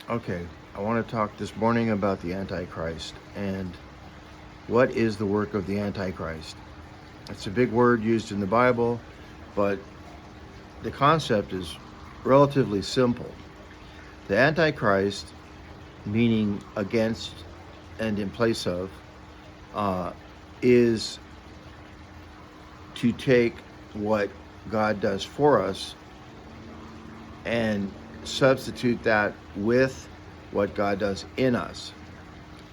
Okay, I want to talk this morning about the Antichrist and what is the work of the Antichrist. It's a big word used in the Bible, but the concept is relatively simple. The Antichrist, meaning against and in place of, uh, is to take what God does for us and substitute that with what God does in us.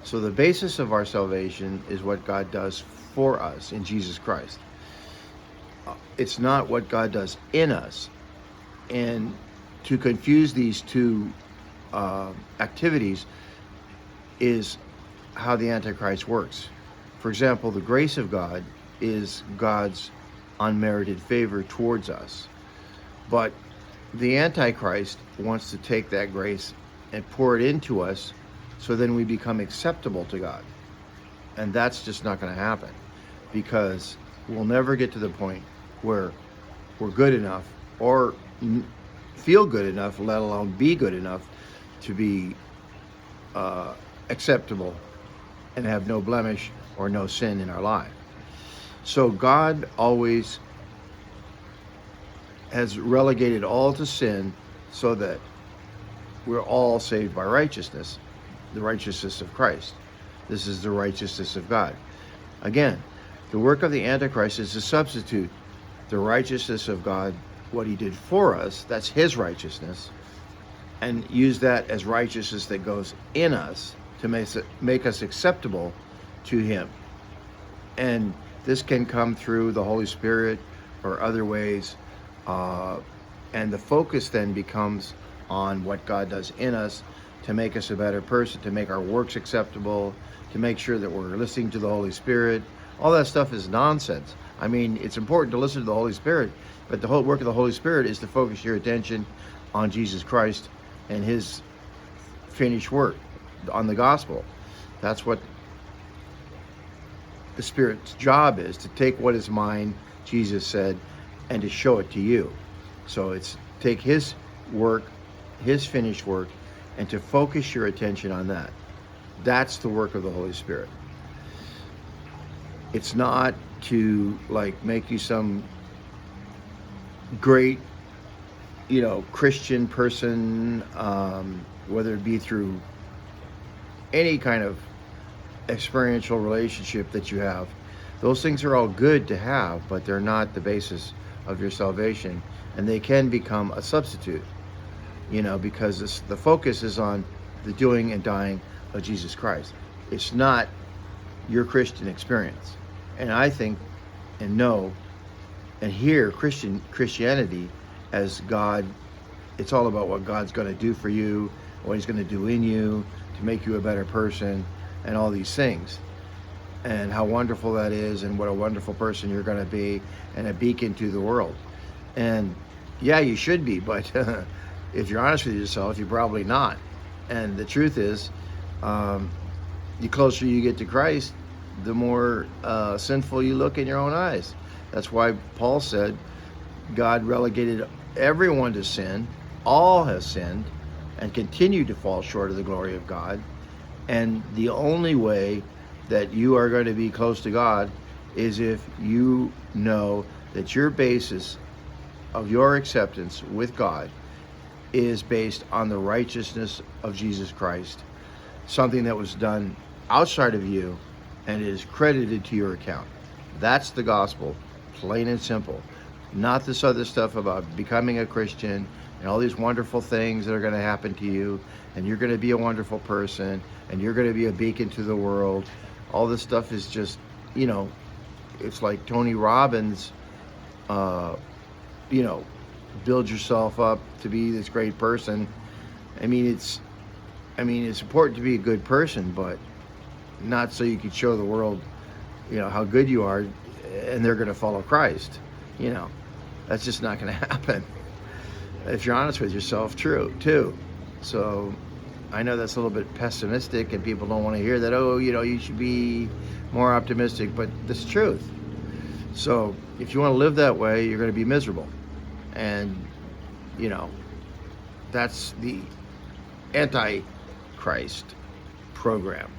So the basis of our salvation is what God does for us in Jesus Christ. It's not what God does in us. And to confuse these two activities is how the Antichrist works. For example, the grace of God is God's unmerited favor towards us. But the Antichrist wants to take that grace and pour it into us so then we become acceptable to God. And that's just not going to happen, because we'll never get to the point where we're good enough or feel good enough, let alone be good enough to be acceptable and have no blemish or no sin in our life. So God always has relegated all to sin so that we're all saved by righteousness, the righteousness of Christ. This is the righteousness of God. Again, the work of the Antichrist is to substitute the righteousness of God, what he did for us, that's his righteousness, and use that as righteousness that goes in us to make us acceptable to him. And this can come through the Holy Spirit or other ways. And the focus then becomes on what God does in us to make us a better person, to make our works acceptable, to make sure that we're listening to the Holy Spirit. All that stuff is nonsense. I mean, it's important to listen to the Holy Spirit, but the whole work of the Holy Spirit is to focus your attention on Jesus Christ and his finished work, on the gospel. That's what the Spirit's job is, to take what is mine, Jesus said, and to show it to you. So it's take his work, his finished work, and to focus your attention on that. That's the work of the Holy Spirit. It's not to make you some great, Christian person, whether it be through any kind of experiential relationship that you have. Those things are all good to have, but they're not the basis of your salvation, and they can become a substitute, because the focus is on the doing and dying of Jesus Christ. It's not your Christian experience. And I think and know and hear Christianity as God. It's all about what God's going to do for you, what he's going to do in you to make you a better person, and all these things, and how wonderful that is, and what a wonderful person you're going to be, and a beacon to the world. And yeah, you should be, but if you're honest with yourself, you're probably not. And the truth is, the closer you get to Christ, the more sinful you look in your own eyes. That's why Paul said God relegated everyone to sin. All have sinned and continue to fall short of the glory of God. And the only way that you are going to be close to God is if you know that your basis of your acceptance with God is based on the righteousness of Jesus Christ, something that was done outside of you and is credited to your account. That's the gospel, plain and simple. Not this other stuff about becoming a Christian and all these wonderful things that are going to happen to you, and you're going to be a wonderful person, and you're going to be a beacon to the world. All this stuff is just, it's like Tony Robbins, build yourself up to be this great person. It's important to be a good person, but not so you can show the world, how good you are, and they're going to follow Christ. That's just not going to happen. If you're honest with yourself, too. So I know that's a little bit pessimistic, and people don't want to hear that. Oh, you should be more optimistic, but that's the truth. So if you want to live that way, you're going to be miserable. And, that's the Antichrist program.